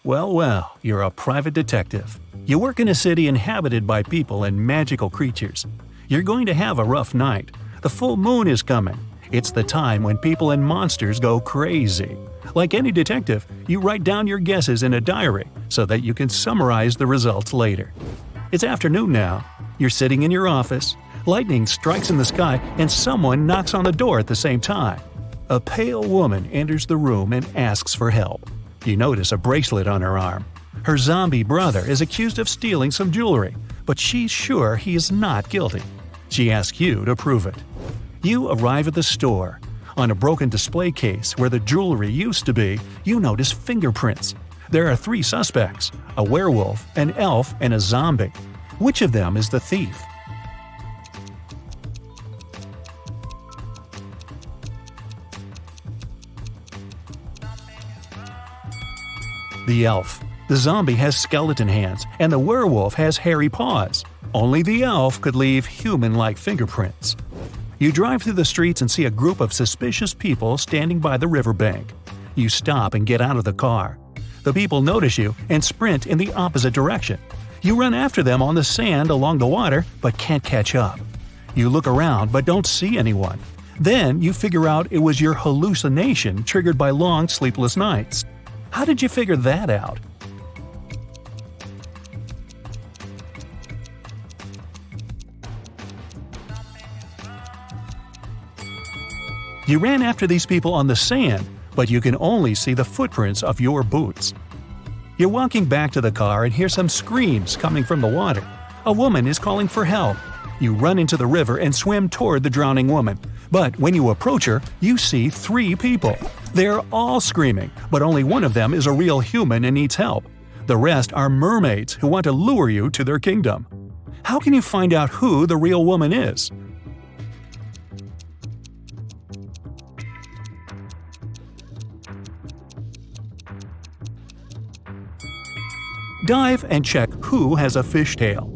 Well, well, you're a private detective. You work in a city inhabited by people and magical creatures. You're going to have a rough night. The full moon is coming. It's the time when people and monsters go crazy. Like any detective, you write down your guesses in a diary so that you can summarize the results later. It's afternoon now. You're sitting in your office. Lightning strikes in the sky and someone knocks on the door at the same time. A pale woman enters the room and asks for help. You notice a bracelet on her arm. Her zombie brother is accused of stealing some jewelry, but she's sure he is not guilty. She asks you to prove it. You arrive at the store. On a broken display case where the jewelry used to be, you notice fingerprints. There are 3 suspects: a werewolf, an elf, and a zombie. Which of them is the thief? The elf. The zombie has skeleton hands, and the werewolf has hairy paws. Only the elf could leave human-like fingerprints. You drive through the streets and see a group of suspicious people standing by the riverbank. You stop and get out of the car. The people notice you and sprint in the opposite direction. You run after them on the sand along the water, but can't catch up. You look around but don't see anyone. Then you figure out it was your hallucination triggered by long sleepless nights. How did you figure that out? You ran after these people on the sand, but you can only see the footprints of your boots. You're walking back to the car and hear some screams coming from the water. A woman is calling for help. You run into the river and swim toward the drowning woman. But when you approach her, you see 3 people. They're all screaming, but only one of them is a real human and needs help. The rest are mermaids who want to lure you to their kingdom. How can you find out who the real woman is? Dive and check who has a fishtail.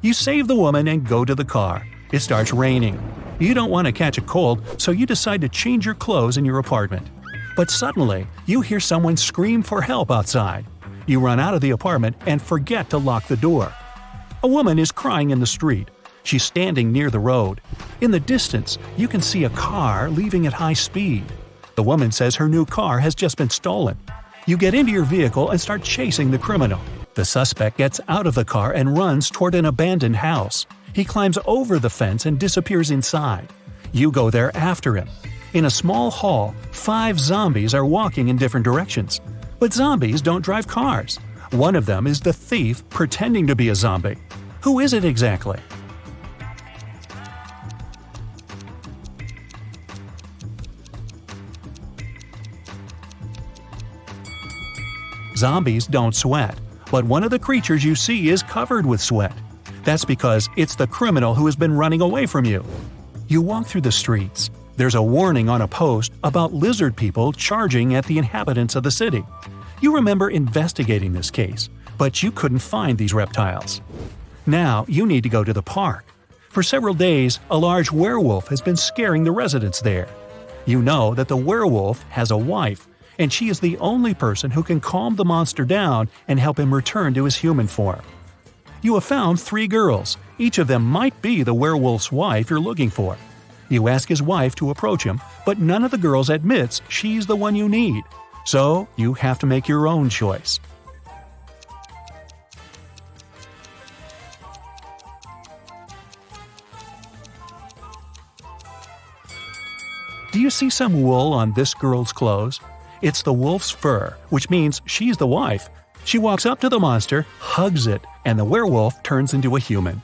You save the woman and go to the car. It starts raining. You don't want to catch a cold, so you decide to change your clothes in your apartment. But suddenly, you hear someone scream for help outside. You run out of the apartment and forget to lock the door. A woman is crying in the street. She's standing near the road. In the distance, you can see a car leaving at high speed. The woman says her new car has just been stolen. You get into your vehicle and start chasing the criminal. The suspect gets out of the car and runs toward an abandoned house. He climbs over the fence and disappears inside. You go there after him. In a small hall, 5 zombies are walking in different directions. But zombies don't drive cars. One of them is the thief pretending to be a zombie. Who is it exactly? Zombies don't sweat, but one of the creatures you see is covered with sweat. That's because it's the criminal who has been running away from you. You walk through the streets. There's a warning on a post about lizard people charging at the inhabitants of the city. You remember investigating this case, but you couldn't find these reptiles. Now you need to go to the park. For several days, a large werewolf has been scaring the residents there. You know that the werewolf has a wife, and she is the only person who can calm the monster down and help him return to his human form. You have found 3 girls. Each of them might be the werewolf's wife you're looking for. You ask his wife to approach him, but none of the girls admits she's the one you need. So you have to make your own choice. Do you see some wool on this girl's clothes? It's the wolf's fur, which means she's the wife. She walks up to the monster, hugs it, and the werewolf turns into a human.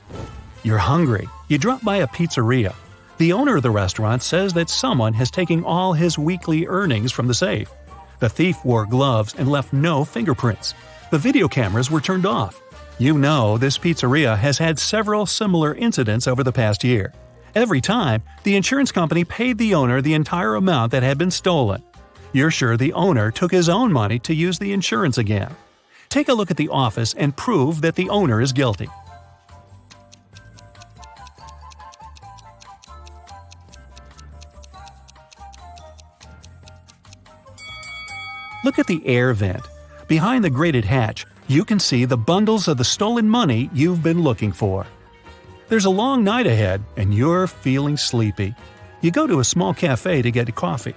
You're hungry. You drop by a pizzeria. The owner of the restaurant says that someone has taken all his weekly earnings from the safe. The thief wore gloves and left no fingerprints. The video cameras were turned off. You know this pizzeria has had several similar incidents over the past year. Every time, the insurance company paid the owner the entire amount that had been stolen. You're sure the owner took his own money to use the insurance again. Take a look at the office and prove that the owner is guilty. Look at the air vent. Behind the grated hatch, you can see the bundles of the stolen money you've been looking for. There's a long night ahead, and you're feeling sleepy. You go to a small cafe to get a coffee.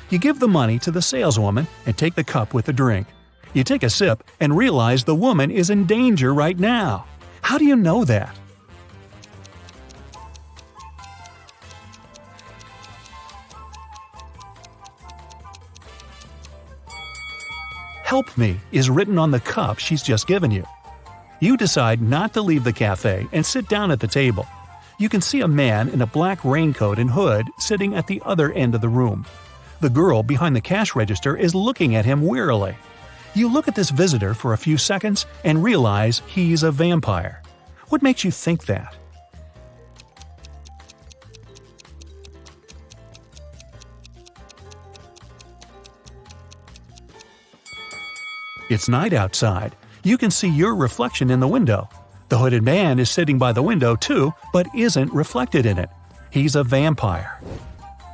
You give the money to the saleswoman and take the cup with the drink. You take a sip and realize the woman is in danger right now. How do you know that? "Help me" is written on the cup she's just given you. You decide not to leave the cafe and sit down at the table. You can see a man in a black raincoat and hood sitting at the other end of the room. The girl behind the cash register is looking at him wearily. You look at this visitor for a few seconds and realize he's a vampire. What makes you think that? It's night outside. You can see your reflection in the window. The hooded man is sitting by the window too, but isn't reflected in it. He's a vampire.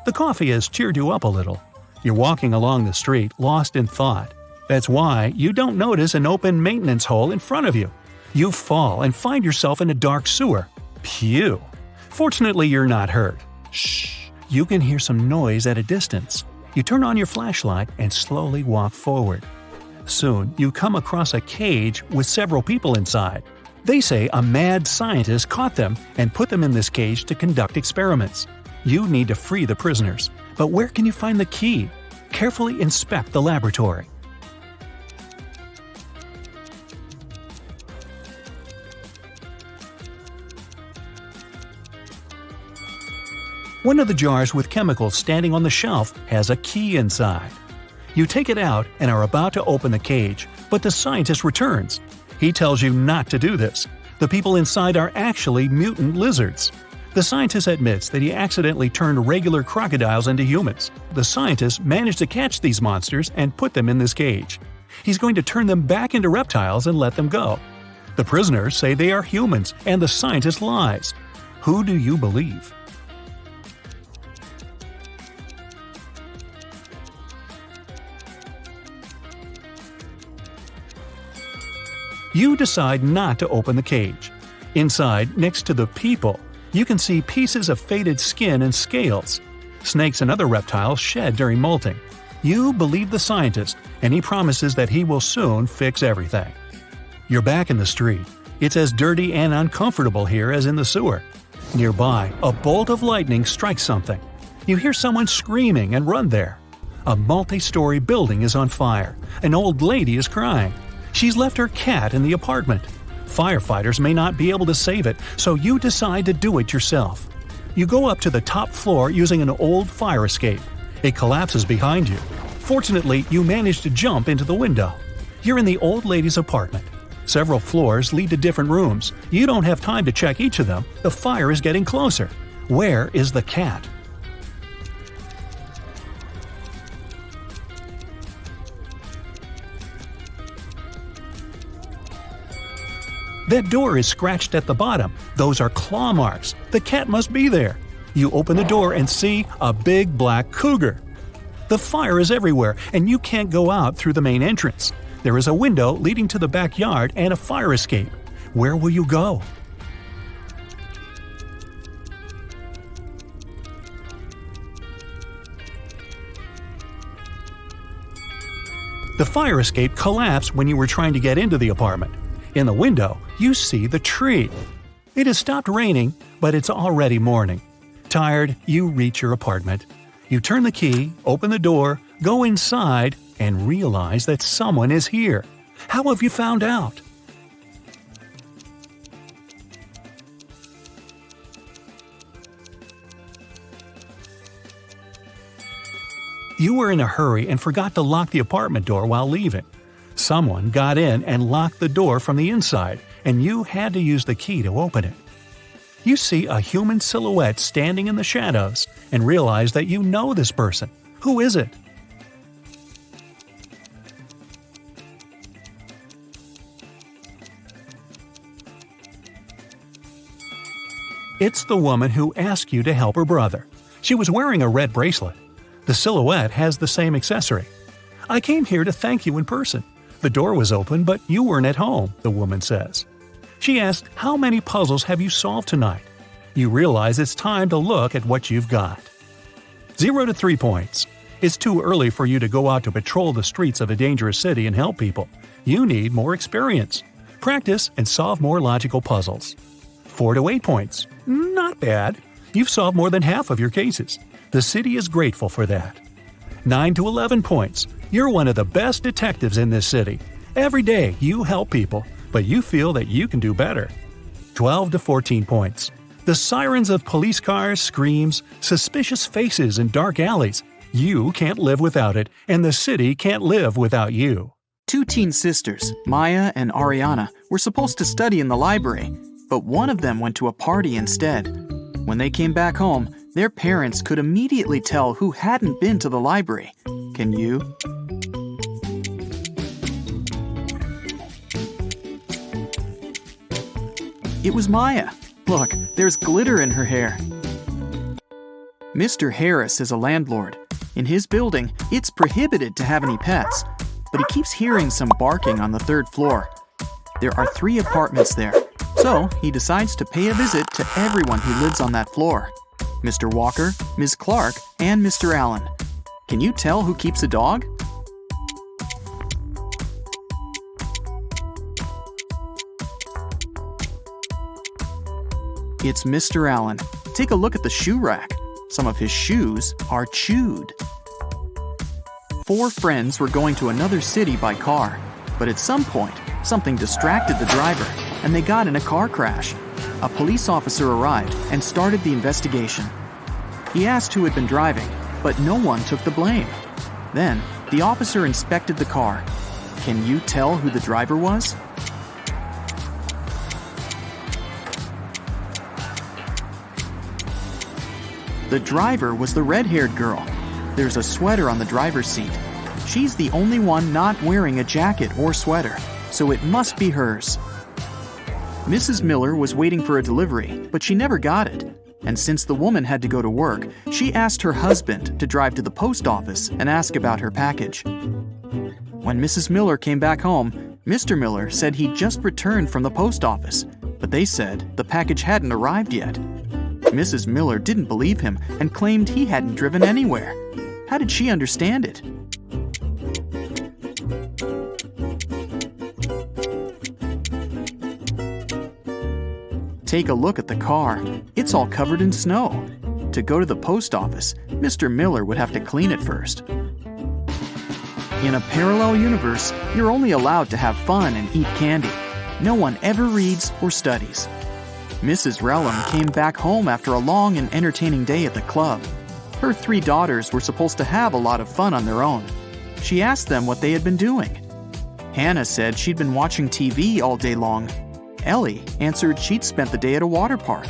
The coffee has cheered you up a little. You're walking along the street, lost in thought. That's why you don't notice an open maintenance hole in front of you. You fall and find yourself in a dark sewer. Phew! Fortunately, you're not hurt. Shh! You can hear some noise at a distance. You turn on your flashlight and slowly walk forward. Soon, you come across a cage with several people inside. They say a mad scientist caught them and put them in this cage to conduct experiments. You need to free the prisoners. But where can you find the key? Carefully inspect the laboratory. One of the jars with chemicals standing on the shelf has a key inside. You take it out and are about to open the cage, but the scientist returns. He tells you not to do this. The people inside are actually mutant lizards. The scientist admits that he accidentally turned regular crocodiles into humans. The scientist managed to catch these monsters and put them in this cage. He's going to turn them back into reptiles and let them go. The prisoners say they are humans, and the scientist lies. Who do you believe? You decide not to open the cage. Inside, next to the people, you can see pieces of faded skin and scales. Snakes and other reptiles shed during molting. You believe the scientist, and he promises that he will soon fix everything. You're back in the street. It's as dirty and uncomfortable here as in the sewer. Nearby, a bolt of lightning strikes something. You hear someone screaming and run there. A multi-story building is on fire. An old lady is crying. She's left her cat in the apartment. Firefighters may not be able to save it, so you decide to do it yourself. You go up to the top floor using an old fire escape. It collapses behind you. Fortunately, you manage to jump into the window. You're in the old lady's apartment. Several floors lead to different rooms. You don't have time to check each of them. The fire is getting closer. Where is the cat? That door is scratched at the bottom. Those are claw marks. The cat must be there. You open the door and see a big black cougar. The fire is everywhere, and you can't go out through the main entrance. There is a window leading to the backyard and a fire escape. Where will you go? The fire escape collapsed when you were trying to get into the apartment. In the window, you see the tree. It has stopped raining, but it's already morning. Tired, you reach your apartment. You turn the key, open the door, go inside, and realize that someone is here. How have you found out? You were in a hurry and forgot to lock the apartment door while leaving. Someone got in and locked the door from the inside, and you had to use the key to open it. You see a human silhouette standing in the shadows and realize that you know this person. Who is it? It's the woman who asked you to help her brother. She was wearing a red bracelet. The silhouette has the same accessory. I came here to thank you in person. The door was open, but you weren't at home, the woman says. She asks, how many puzzles have you solved tonight? You realize it's time to look at what you've got. 0 to 3 points. It's too early for you to go out to patrol the streets of a dangerous city and help people. You need more experience. Practice and solve more logical puzzles. 4 to 8 points. Not bad. You've solved more than half of your cases. The city is grateful for that. 9 to 11 points. You're one of the best detectives in this city. Every day you help people, but you feel that you can do better. 12 to 14 points. The sirens of police cars, screams, suspicious faces in dark alleys. You can't live without it, and the city can't live without you. 2 teen sisters, Maya and Ariana, were supposed to study in the library, but one of them went to a party instead. When they came back home, their parents could immediately tell who hadn't been to the library. Can you? It was Maya. Look, there's glitter in her hair. Mr. Harris is a landlord. In his building, it's prohibited to have any pets, but he keeps hearing some barking on the 3rd floor. There are 3 apartments there, so he decides to pay a visit to everyone who lives on that floor. Mr. Walker, Ms. Clark, and Mr. Allen. Can you tell who keeps a dog? It's Mr. Allen. Take a look at the shoe rack. Some of his shoes are chewed. 4 friends were going to another city by car, but at some point, something distracted the driver, and they got in a car crash. A police officer arrived and started the investigation. He asked who had been driving, but no one took the blame. Then, the officer inspected the car. Can you tell who the driver was? The driver was the red-haired girl. There's a sweater on the driver's seat. She's the only one not wearing a jacket or sweater, so it must be hers. Mrs. Miller was waiting for a delivery, but she never got it. And since the woman had to go to work, she asked her husband to drive to the post office and ask about her package. When Mrs. Miller came back home, Mr. Miller said he'd just returned from the post office, but they said the package hadn't arrived yet. Mrs. Miller didn't believe him and claimed he hadn't driven anywhere. How did she understand it? Take a look at the car. It's all covered in snow. To go to the post office, Mr. Miller would have to clean it first. In a parallel universe, you're only allowed to have fun and eat candy. No one ever reads or studies. Mrs. Relum came back home after a long and entertaining day at the club. Her 3 daughters were supposed to have a lot of fun on their own. She asked them what they had been doing. Hannah said she'd been watching TV all day long. Ellie answered she'd spent the day at a water park.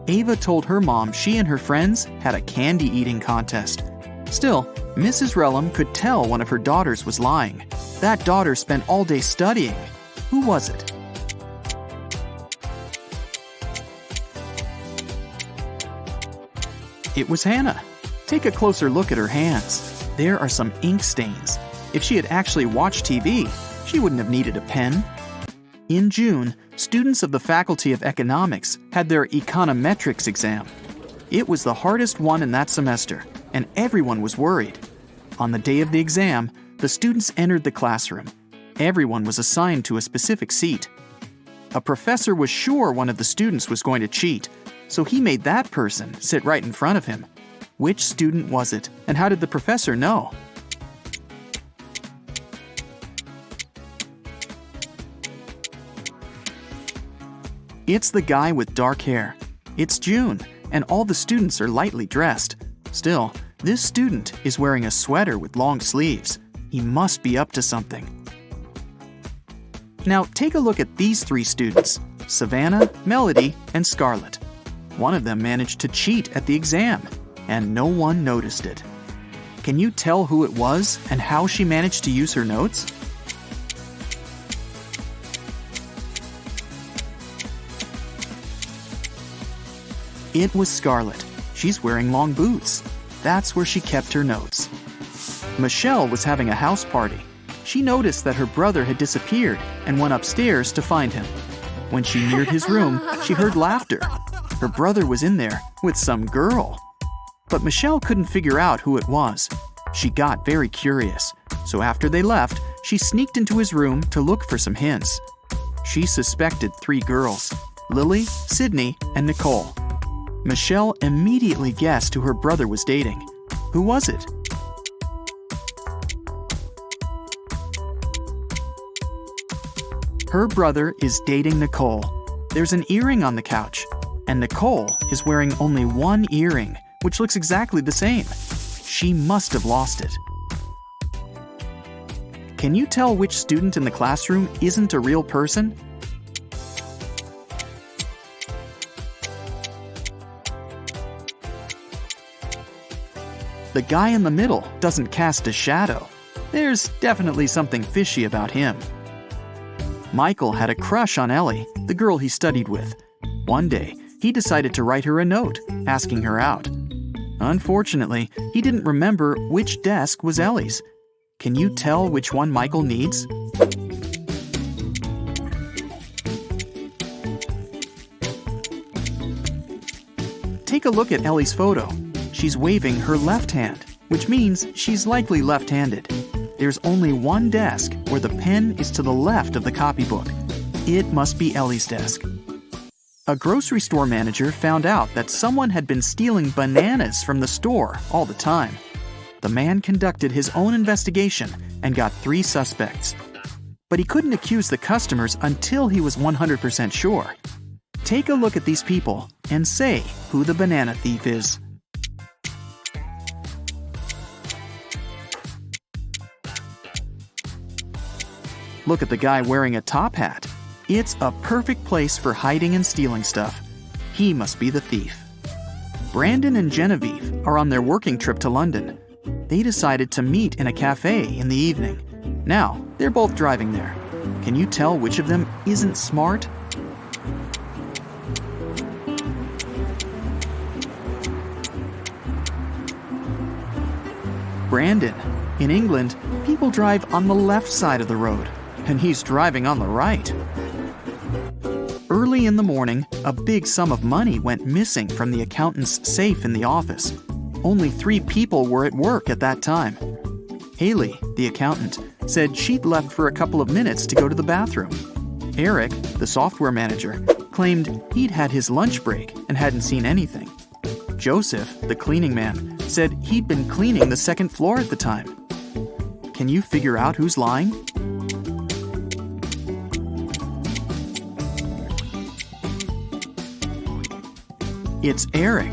Ava told her mom she and her friends had a candy-eating contest. Still, Mrs. Relum could tell one of her daughters was lying. That daughter spent all day studying. Who was it? It was Hannah. Take a closer look at her hands. There are some ink stains. If she had actually watched TV, she wouldn't have needed a pen. In June, students of the Faculty of Economics had their econometrics exam. It was the hardest one in that semester, and everyone was worried. On the day of the exam, the students entered the classroom. Everyone was assigned to a specific seat. A professor was sure one of the students was going to cheat, so he made that person sit right in front of him. Which student was it, and how did the professor know? It's the guy with dark hair. It's June, and all the students are lightly dressed. Still, this student is wearing a sweater with long sleeves. He must be up to something. Now take a look at these 3 students, Savannah, Melody, and Scarlett. One of them managed to cheat at the exam, and no one noticed it. Can you tell who it was and how she managed to use her notes? It was Scarlett. She's wearing long boots. That's where she kept her notes. Michelle was having a house party. She noticed that her brother had disappeared and went upstairs to find him. When she neared his room, she heard laughter. Her brother was in there with some girl. But Michelle couldn't figure out who it was. She got very curious, so after they left, she sneaked into his room to look for some hints. She suspected 3 girls, Lily, Sydney, and Nicole. Michelle immediately guessed who her brother was dating. Who was it? Her brother is dating Nicole. There's an earring on the couch, and Nicole is wearing only one earring, which looks exactly the same. She must have lost it. Can you tell which student in the classroom isn't a real person? The guy in the middle doesn't cast a shadow. There's definitely something fishy about him. Michael had a crush on Ellie, the girl he studied with. One day, he decided to write her a note, asking her out. Unfortunately, he didn't remember which desk was Ellie's. Can you tell which one Michael needs? Take a look at Ellie's photo. She's waving her left hand, which means she's likely left-handed. There's only one desk where the pen is to the left of the copybook. It must be Ellie's desk. A grocery store manager found out that someone had been stealing bananas from the store all the time. The man conducted his own investigation and got 3 suspects. But he couldn't accuse the customers until he was 100% sure. Take a look at these people and say who the banana thief is. Look at the guy wearing a top hat. It's a perfect place for hiding and stealing stuff. He must be the thief. Brandon and Genevieve are on their working trip to London. They decided to meet in a cafe in the evening. Now, they're both driving there. Can you tell which of them isn't smart? Brandon. In England, people drive on the left side of the road, and he's driving on the right. Early in the morning, a big sum of money went missing from the accountant's safe in the office. Only 3 people were at work at that time. Haley, the accountant, said she'd left for a couple of minutes to go to the bathroom. Eric, the software manager, claimed he'd had his lunch break and hadn't seen anything. Joseph, the cleaning man, said he'd been cleaning the 2nd floor at the time. Can you figure out who's lying? It's Eric.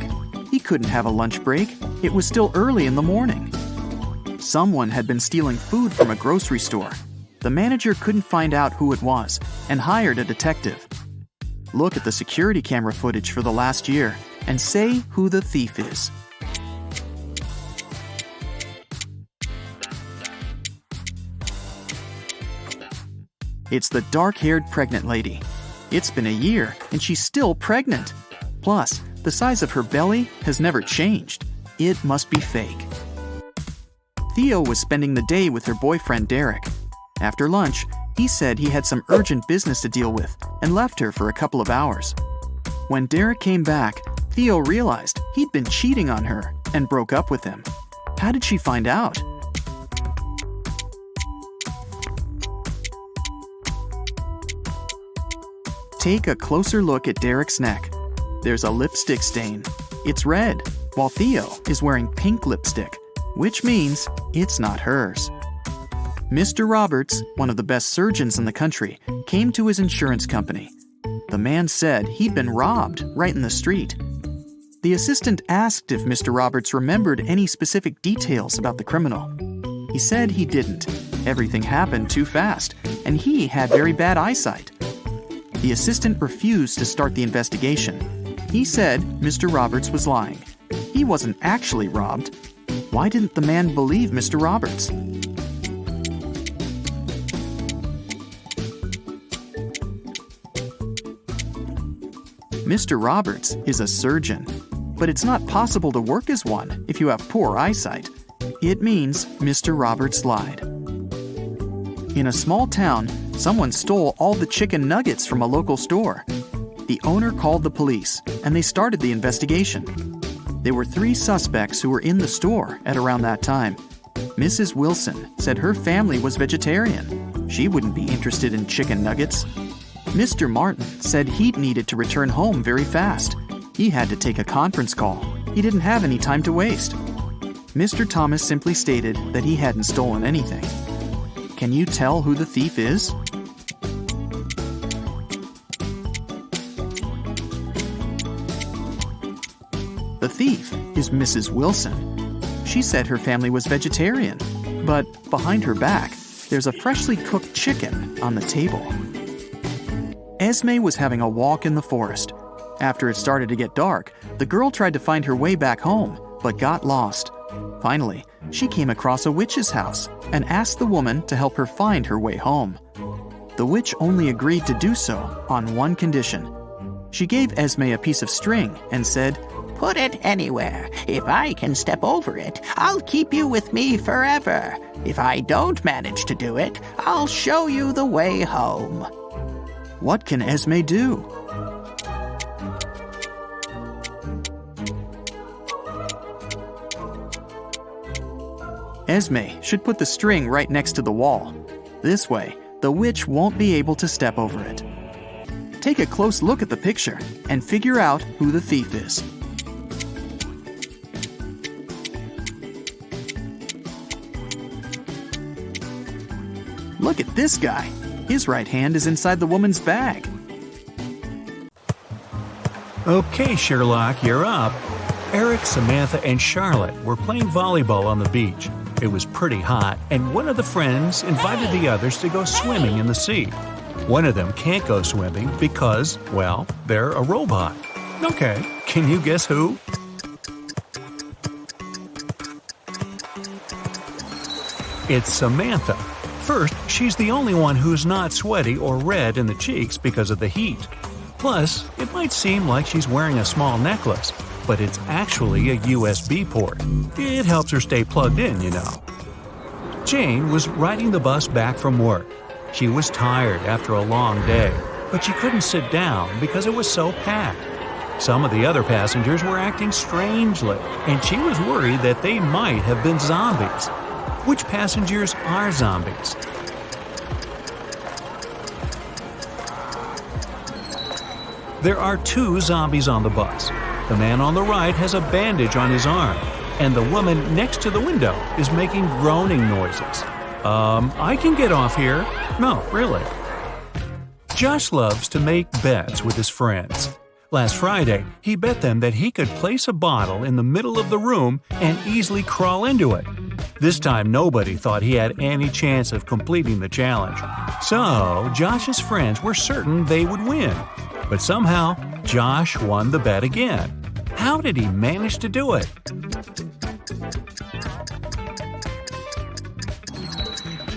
He couldn't have a lunch break. It was still early in the morning. Someone had been stealing food from a grocery store. The manager couldn't find out who it was and hired a detective. Look at the security camera footage for the last year and say who the thief is. It's the dark-haired pregnant lady. It's been a year and she's still pregnant. Plus, the size of her belly has never changed. It must be fake. Theo was spending the day with her boyfriend Derek. After lunch, he said he had some urgent business to deal with and left her for a couple of hours. When Derek came back, Theo realized he'd been cheating on her and broke up with him. How did she find out? Take a closer look at Derek's neck. There's a lipstick stain. It's red, while Theo is wearing pink lipstick, which means it's not hers. Mr. Roberts, one of the best surgeons in the country, came to his insurance company. The man said he'd been robbed right in the street. The assistant asked if Mr. Roberts remembered any specific details about the criminal. He said he didn't. Everything happened too fast, and he had very bad eyesight. The assistant refused to start the investigation. He said Mr. Roberts was lying. He wasn't actually robbed. Why didn't the man believe Mr. Roberts? Mr. Roberts is a surgeon, but it's not possible to work as one if you have poor eyesight. It means Mr. Roberts lied. In a small town, someone stole all the chicken nuggets from a local store. The owner called the police, and they started the investigation. There were 3 suspects who were in the store at around that time. Mrs. Wilson said her family was vegetarian. She wouldn't be interested in chicken nuggets. Mr. Martin said he'd needed to return home very fast. He had to take a conference call. He didn't have any time to waste. Mr. Thomas simply stated that he hadn't stolen anything. Can you tell who the thief is? The thief is Mrs. Wilson. She said her family was vegetarian, but behind her back, there's a freshly cooked chicken on the table. Esme was having a walk in the forest. After it started to get dark, the girl tried to find her way back home, but got lost. Finally, she came across a witch's house and asked the woman to help her find her way home. The witch only agreed to do so on one condition. She gave Esme a piece of string and said, "Put it anywhere. If I can step over it, I'll keep you with me forever. If I don't manage to do it, I'll show you the way home." What can Esme do? Esme should put the string right next to the wall. This way, the witch won't be able to step over it. Take a close look at the picture and figure out who the thief is. Look at this guy. His right hand is inside the woman's bag. Okay, Sherlock, you're up. Eric, Samantha, and Charlotte were playing volleyball on the beach. It was pretty hot, and one of the friends invited the others to go swimming in the sea. One of them can't go swimming because, well, they're a robot. Okay, can you guess who? It's Samantha. First, she's the only one who's not sweaty or red in the cheeks because of the heat. Plus, it might seem like she's wearing a small necklace, but it's actually a USB port. It helps her stay plugged in, you know. Jane was riding the bus back from work. She was tired after a long day, but she couldn't sit down because it was so packed. Some of the other passengers were acting strangely, and she was worried that they might have been zombies. Which passengers are zombies? There are 2 zombies on the bus. The man on the right has a bandage on his arm, and the woman next to the window is making groaning noises. I can get off here. No, really. Josh loves to make bets with his friends. Last Friday, he bet them that he could place a bottle in the middle of the room and easily crawl into it. This time, nobody thought he had any chance of completing the challenge. So, Josh's friends were certain they would win. But somehow, Josh won the bet again. How did he manage to do it?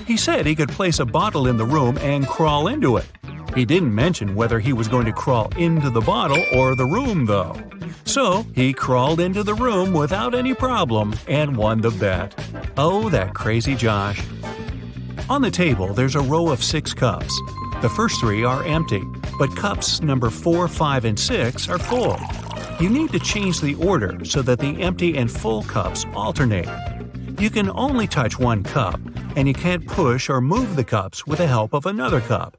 He said he could place a bottle in the room and crawl into it. He didn't mention whether he was going to crawl into the bottle or the room, though. So he crawled into the room without any problem and won the bet. Oh, that crazy Josh. On the table, there's a row of 6 cups. The first 3 are empty, but cups number 4, 5, and 6 are full. You need to change the order so that the empty and full cups alternate. You can only touch one cup, and you can't push or move the cups with the help of another cup.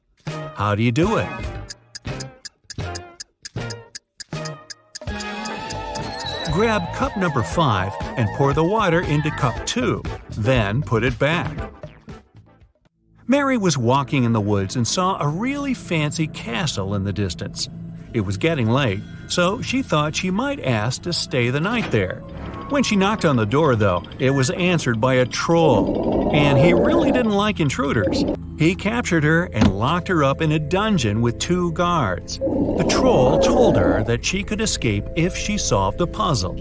How do you do it? Grab cup number 5 and pour the water into cup 2, then put it back. Mary was walking in the woods and saw a really fancy castle in the distance. It was getting late, so she thought she might ask to stay the night there. When she knocked on the door, though, it was answered by a troll, and he really didn't like intruders. He captured her and locked her up in a dungeon with 2 guards. The troll told her that she could escape if she solved a puzzle.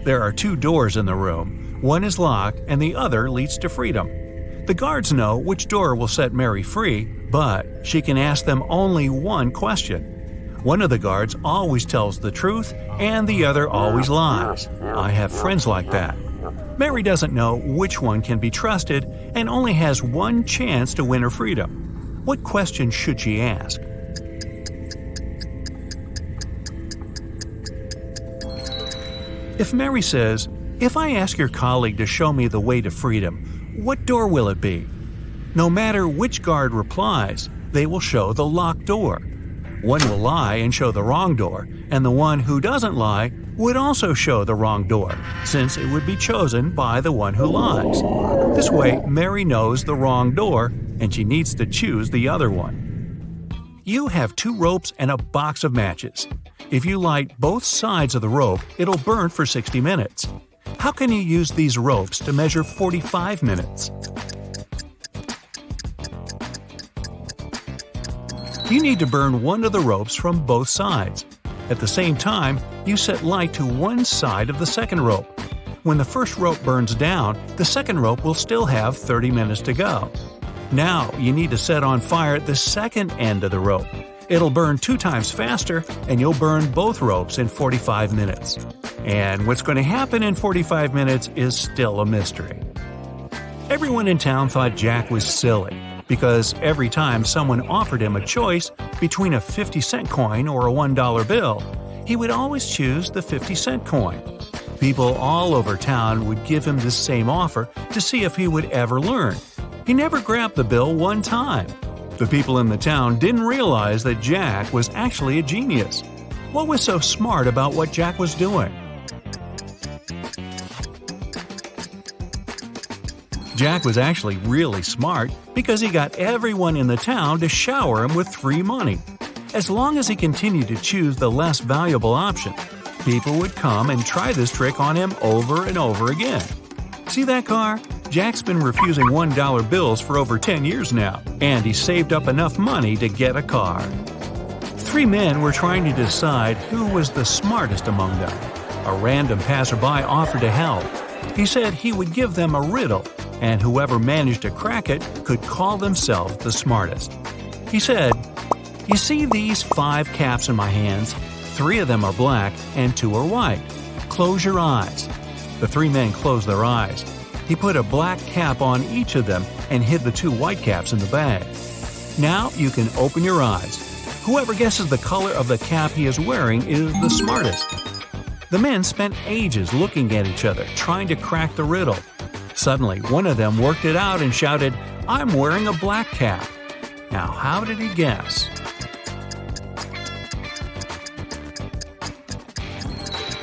There are 2 doors in the room. One is locked and the other leads to freedom. The guards know which door will set Mary free, but she can ask them only one question. One of the guards always tells the truth and the other always lies. I have friends like that. Mary doesn't know which one can be trusted and only has one chance to win her freedom. What question should she ask? If Mary says, "If I ask your colleague to show me the way to freedom, what door will it be?" No matter which guard replies, they will show the locked door. One will lie and show the wrong door, and the one who doesn't lie would also show the wrong door, since it would be chosen by the one who lies. This way, Mary knows the wrong door, and she needs to choose the other one. You have 2 ropes and a box of matches. If you light both sides of the rope, it'll burn for 60 minutes. How can you use these ropes to measure 45 minutes? You need to burn one of the ropes from both sides. At the same time, you set light to one side of the second rope. When the first rope burns down, the second rope will still have 30 minutes to go. Now, you need to set on fire the second end of the rope. It'll burn 2 times faster, and you'll burn both ropes in 45 minutes. And what's going to happen in 45 minutes is still a mystery. Everyone in town thought Jack was silly, because every time someone offered him a choice between a 50-cent coin or a $1 bill, he would always choose the 50-cent coin. People all over town would give him the same offer to see if he would ever learn. He never grabbed the bill one time. The people in the town didn't realize that Jack was actually a genius. What was so smart about what Jack was doing? Jack was actually really smart because he got everyone in the town to shower him with free money. As long as he continued to choose the less valuable option, people would come and try this trick on him over and over again. See that car? Jack's been refusing $1 bills for over 10 years now, and he saved up enough money to get a car. 3 men were trying to decide who was the smartest among them. A random passerby offered to help. He said he would give them a riddle, and whoever managed to crack it could call themselves the smartest. He said, "You see these 5 caps in my hands? 3 of them are black and 2 are white. Close your eyes." The 3 men closed their eyes. He put a black cap on each of them and hid the 2 white caps in the bag. Now you can open your eyes. Whoever guesses the color of the cap he is wearing is the smartest. The men spent ages looking at each other, trying to crack the riddle. Suddenly, one of them worked it out and shouted, "I'm wearing a black cap." Now, how did he guess?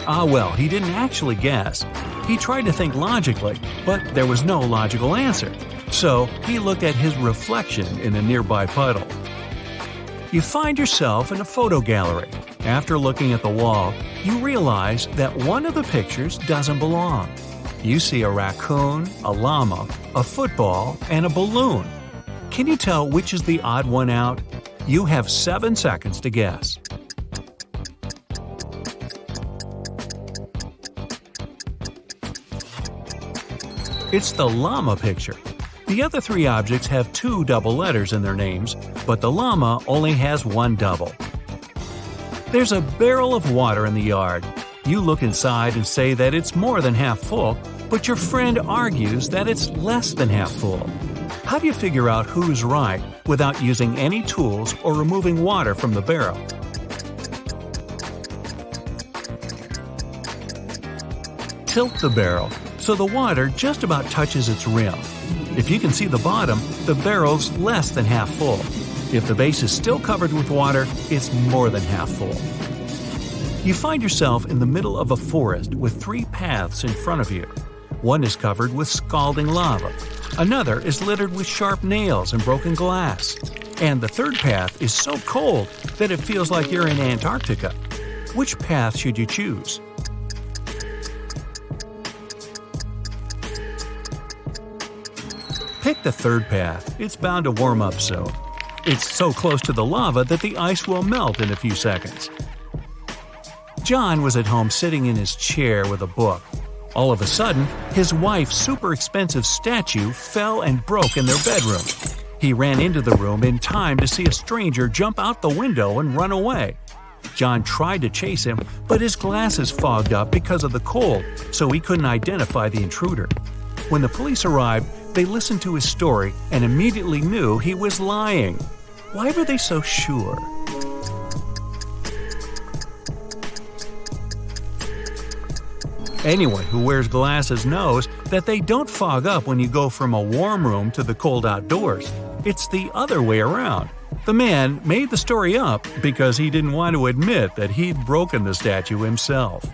Well, he didn't actually guess. He tried to think logically, but there was no logical answer. So, he looked at his reflection in a nearby puddle. You find yourself in a photo gallery. After looking at the wall, you realize that one of the pictures doesn't belong. You see a raccoon, a llama, a football, and a balloon. Can you tell which is the odd one out? You have 7 seconds to guess. It's the llama picture. The other 3 objects have 2 double letters in their names, but the llama only has 1 double. There's a barrel of water in the yard. You look inside and say that it's more than half full, but your friend argues that it's less than half full. How do you figure out who's right without using any tools or removing water from the barrel? Tilt the barrel so the water just about touches its rim. If you can see the bottom, the barrel's less than half full. If the base is still covered with water, it's more than half full. You find yourself in the middle of a forest with 3 paths in front of you. One is covered with scalding lava. Another is littered with sharp nails and broken glass. And the third path is so cold that it feels like you're in Antarctica. Which path should you choose? Pick the third path. It's bound to warm up soon. It's so close to the lava that the ice will melt in a few seconds. John was at home sitting in his chair with a book. All of a sudden, his wife's super expensive statue fell and broke in their bedroom. He ran into the room in time to see a stranger jump out the window and run away. John tried to chase him, but his glasses fogged up because of the cold, so he couldn't identify the intruder. When the police arrived, they listened to his story and immediately knew he was lying. Why were they so sure? Anyone who wears glasses knows that they don't fog up when you go from a warm room to the cold outdoors. It's the other way around. The man made the story up because he didn't want to admit that he'd broken the statue himself.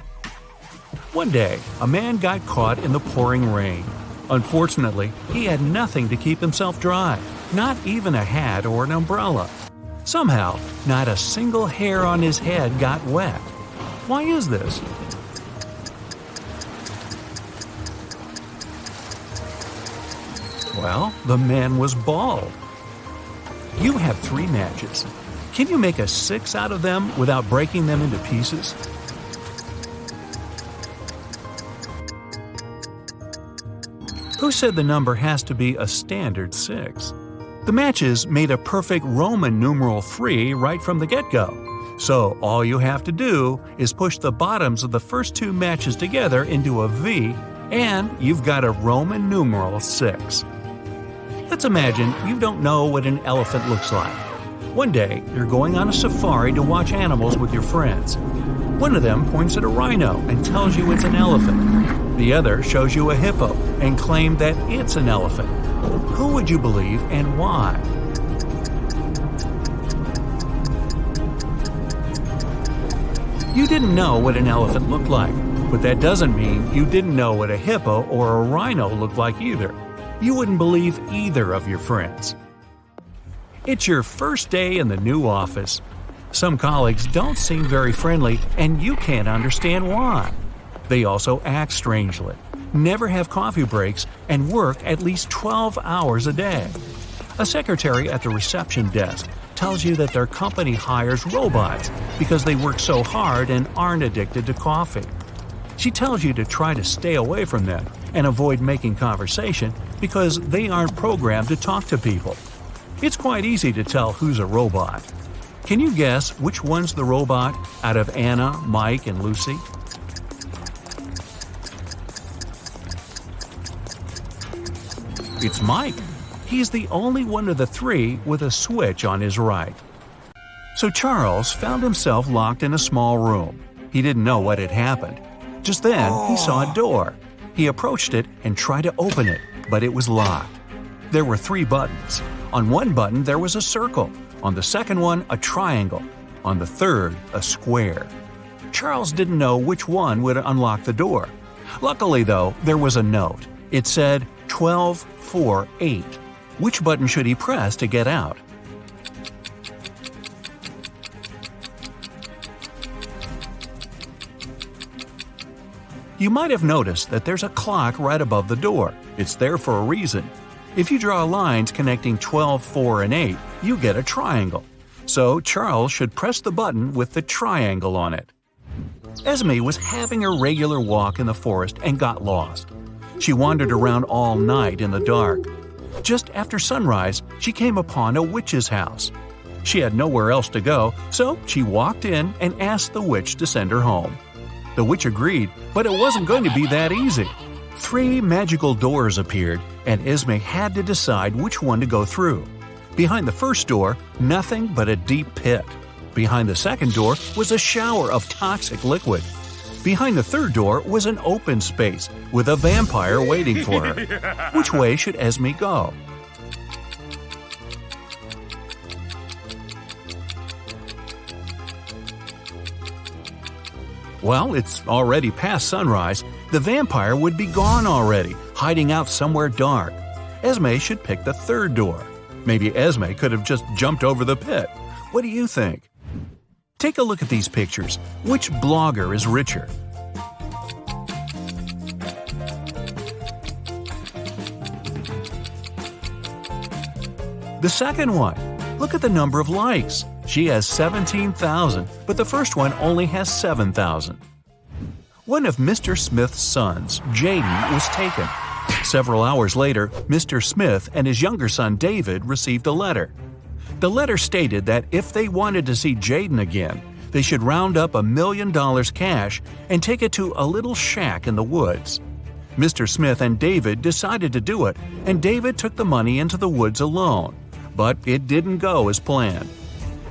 One day, a man got caught in the pouring rain. Unfortunately, he had nothing to keep himself dry, not even a hat or an umbrella. Somehow, not a single hair on his head got wet. Why is this? Well, the man was bald. You have 3 matches. Can you make a 6 out of them without breaking them into pieces? Who said the number has to be a standard 6? The matches made a perfect Roman numeral 3 right from the get-go. So all you have to do is push the bottoms of the first 2 matches together into a V, and you've got a Roman numeral 6. Let's imagine you don't know what an elephant looks like. One day, you're going on a safari to watch animals with your friends. One of them points at a rhino and tells you it's an elephant. The other shows you a hippo and claims that it's an elephant. Who would you believe and why? You didn't know what an elephant looked like, but that doesn't mean you didn't know what a hippo or a rhino looked like either. You wouldn't believe either of your friends. It's your first day in the new office. Some colleagues don't seem very friendly, and you can't understand why. They also act strangely, never have coffee breaks, and work at least 12 hours a day. A secretary at the reception desk tells you that their company hires robots because they work so hard and aren't addicted to coffee. She tells you to try to stay away from them and avoid making conversation because they aren't programmed to talk to people. It's quite easy to tell who's a robot. Can you guess which one's the robot out of Anna, Mike, and Lucy? It's Mike. He's the only one of the 3 with a switch on his right. So Charles found himself locked in a small room. He didn't know what had happened. Just then, he saw a door. He approached it and tried to open it, but it was locked. There were 3 buttons. On one button, there was a circle. On the second one, a triangle. On the third, a square. Charles didn't know which one would unlock the door. Luckily, though, there was a note. It said 1248. Which button should he press to get out? You might have noticed that there's a clock right above the door. It's there for a reason. If you draw lines connecting 12, 4, and 8, you get a triangle. So Charles should press the button with the triangle on it. Esme was having a regular walk in the forest and got lost. She wandered around all night in the dark. Just after sunrise, she came upon a witch's house. She had nowhere else to go, so she walked in and asked the witch to send her home. The witch agreed, but it wasn't going to be that easy. 3 magical doors appeared, and Esme had to decide which one to go through. Behind the first door, nothing but a deep pit. Behind the second door was a shower of toxic liquid. Behind the third door was an open space with a vampire waiting for her. Which way should Esme go? Well, it's already past sunrise. The vampire would be gone already, hiding out somewhere dark. Esme should pick the third door. Maybe Esme could have just jumped over the pit. What do you think? Take a look at these pictures. Which blogger is richer? The second one. Look at the number of likes. She has 17,000, but the first one only has 7,000. One of Mr. Smith's sons, Jaden, was taken. Several hours later, Mr. Smith and his younger son David received a letter. The letter stated that if they wanted to see Jaden again, They should round up $1 million cash and take it to a little shack in the woods. Mr. Smith and David decided to do it, and David took the money into the woods alone. But it didn't go as planned.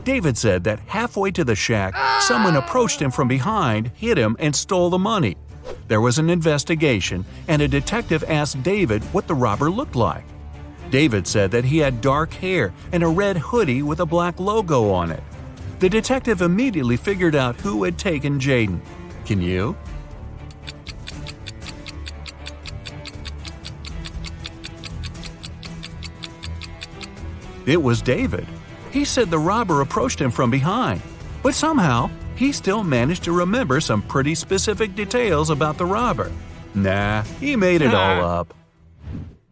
David said that halfway to the shack, someone approached him from behind, hit him, and stole the money. There was an investigation, and a detective asked David what the robber looked like. David said that he had dark hair and a red hoodie with a black logo on it. The detective immediately figured out who had taken Jaden. Can you? It was David. He said the robber approached him from behind, but somehow he still managed to remember some pretty specific details about the robber. Nah, he made it all up.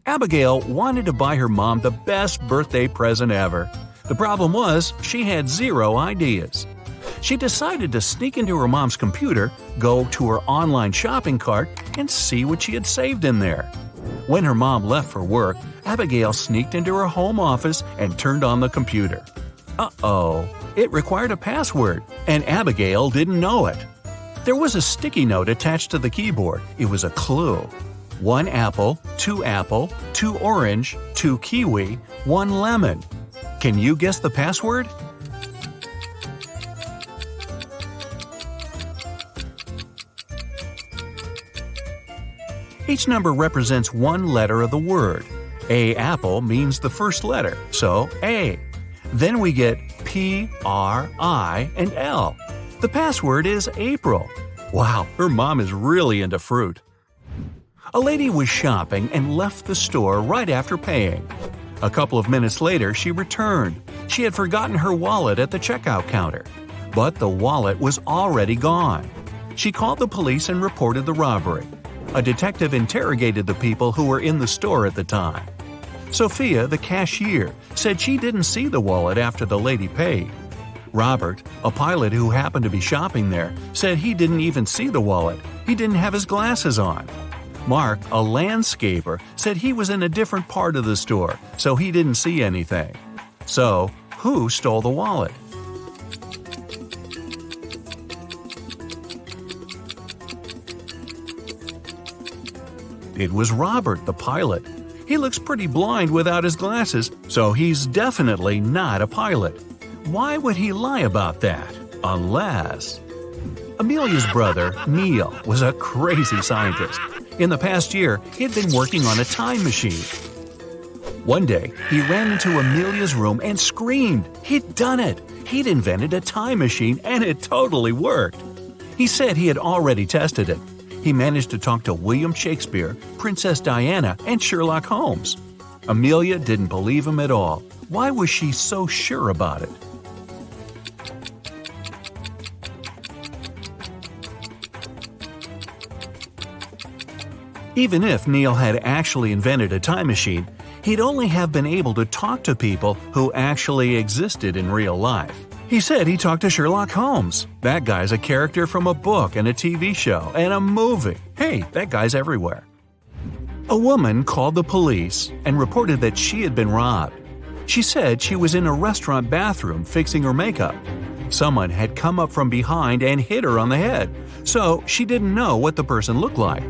Abigail wanted to buy her mom the best birthday present ever. The problem was she had zero ideas. She decided to sneak into her mom's computer, go to her online shopping cart, and see what she had saved in there. When her mom left for work, Abigail sneaked into her home office and turned on the computer. Uh-oh, it required a password, and Abigail didn't know it. There was a sticky note attached to the keyboard. It was a clue. 1 apple, 2 orange, 2 kiwi, 1 lemon. Can you guess the password? Each number represents one letter of the word. A apple means the first letter, so A. Then we get P, R, I, and L. The password is April. Wow, her mom is really into fruit. A lady was shopping and left the store right after paying. A couple of minutes later, she returned. She had forgotten her wallet at the checkout counter. But the wallet was already gone. She called the police and reported the robbery. A detective interrogated the people who were in the store at the time. Sophia, the cashier, said she didn't see the wallet after the lady paid. Robert, a pilot who happened to be shopping there, said he didn't even see the wallet. He didn't have his glasses on. Mark, a landscaper, said he was in a different part of the store, so he didn't see anything. So, who stole the wallet? It was Robert, the pilot. He looks pretty blind without his glasses, so he's definitely not a pilot. Why would he lie about that? Unless… Amelia's brother, Neil, was a crazy scientist. In the past year, he'd been working on a time machine. One day, he ran into Amelia's room and screamed. He'd done it! He'd invented a time machine, and it totally worked. He said he had already tested it. He managed to talk to William Shakespeare, Princess Diana, and Sherlock Holmes. Amelia didn't believe him at all. Why was she so sure about it? Even if Neil had actually invented a time machine, he'd only have been able to talk to people who actually existed in real life. He said he talked to Sherlock Holmes. That guy's a character from a book and a TV show and a movie. Hey, that guy's everywhere. A woman called the police and reported that she had been robbed. She said she was in a restaurant bathroom fixing her makeup. Someone had come up from behind and hit her on the head, so she didn't know what the person looked like.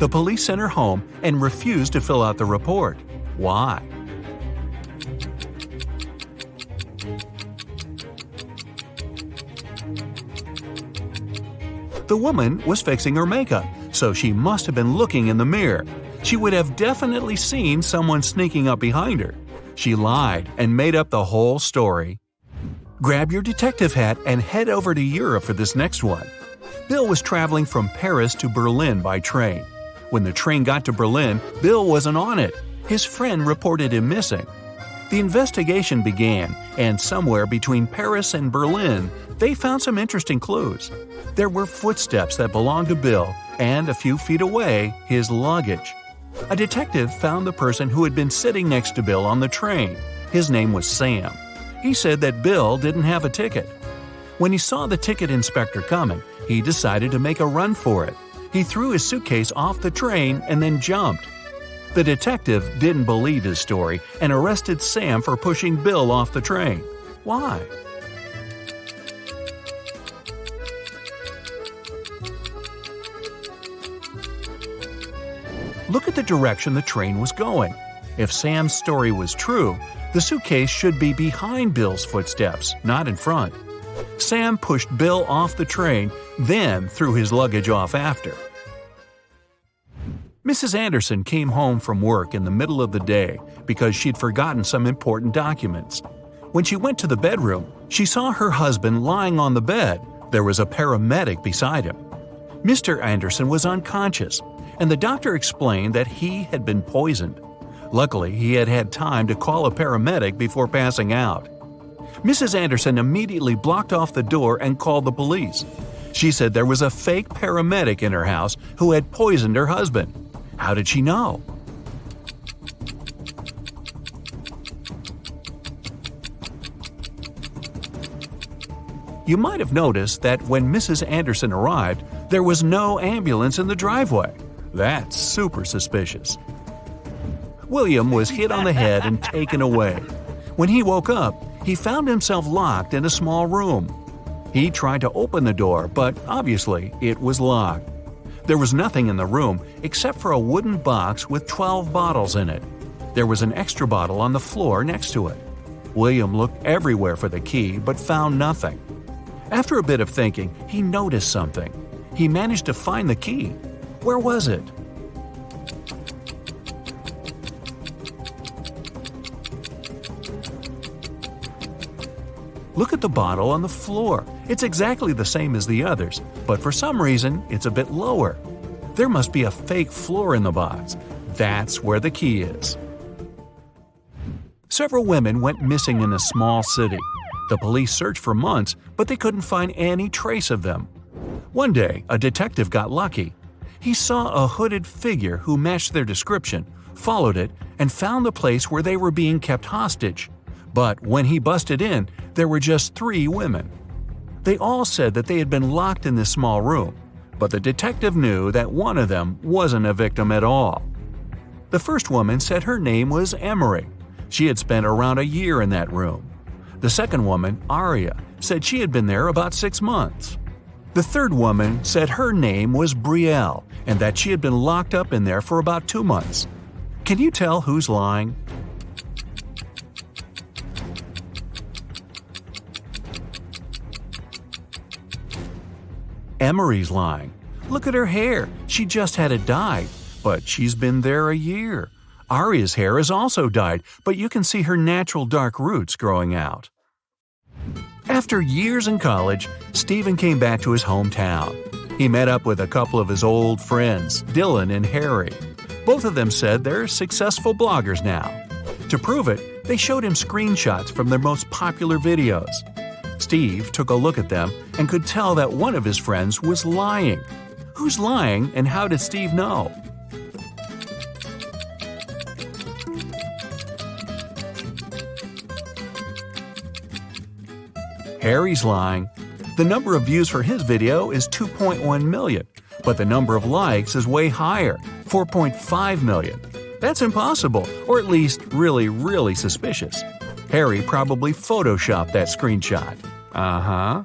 The police sent her home and refused to fill out the report. Why? The woman was fixing her makeup, so she must have been looking in the mirror. She would have definitely seen someone sneaking up behind her. She lied and made up the whole story. Grab your detective hat and head over to Europe for this next one. Bill was traveling from Paris to Berlin by train. When the train got to Berlin, Bill wasn't on it. His friend reported him missing. The investigation began, and somewhere between Paris and Berlin, they found some interesting clues. There were footsteps that belonged to Bill, and a few feet away, his luggage. A detective found the person who had been sitting next to Bill on the train. His name was Sam. He said that Bill didn't have a ticket. When he saw the ticket inspector coming, he decided to make a run for it. He threw his suitcase off the train and then jumped. The detective didn't believe his story and arrested Sam for pushing Bill off the train. Why? Look at the direction the train was going. If Sam's story was true, the suitcase should be behind Bill's footsteps, not in front. Sam pushed Bill off the train, then threw his luggage off after. Mrs. Anderson came home from work in the middle of the day because she'd forgotten some important documents. When she went to the bedroom, she saw her husband lying on the bed. There was a paramedic beside him. Mr. Anderson was unconscious, and the doctor explained that he had been poisoned. Luckily, he had had time to call a paramedic before passing out. Mrs. Anderson immediately blocked off the door and called the police. She said there was a fake paramedic in her house who had poisoned her husband. How did she know? You might have noticed that when Mrs. Anderson arrived, there was no ambulance in the driveway. That's super suspicious. William was hit on the head and taken away. When he woke up, he found himself locked in a small room. He tried to open the door, but obviously it was locked. There was nothing in the room except for a wooden box with 12 bottles in it. There was an extra bottle on the floor next to it. William looked everywhere for the key but found nothing. After a bit of thinking, he noticed something. He managed to find the key. Where was it? Look at the bottle on the floor. It's exactly the same as the others, but for some reason, it's a bit lower. There must be a fake floor in the box. That's where the key is. Several women went missing in a small city. The police searched for months, but they couldn't find any trace of them. One day, a detective got lucky. He saw a hooded figure who matched their description, followed it, and found the place where they were being kept hostage. But when he busted in, there were just 3 women. They all said that they had been locked in this small room, but the detective knew that one of them wasn't a victim at all. The first woman said her name was Emery. She had spent around a year in that room. The second woman, Aria, said she had been there about 6 months. The third woman said her name was Brielle and that she had been locked up in there for about 2 months. Can you tell who's lying? Emery's lying. Look at her hair. She just had it dyed, but she's been there a year. Aria's hair is also dyed, but you can see her natural dark roots growing out. After years in college, Stephen came back to his hometown. He met up with a couple of his old friends, Dylan and Harry. Both of them said they're successful bloggers now. To prove it, they showed him screenshots from their most popular videos. Steve took a look at them and could tell that one of his friends was lying. Who's lying and how did Steve know? Harry's lying. The number of views for his video is 2.1 million, but the number of likes is way higher, 4.5 million. That's impossible, or at least really suspicious. Harry probably photoshopped that screenshot. Uh-huh.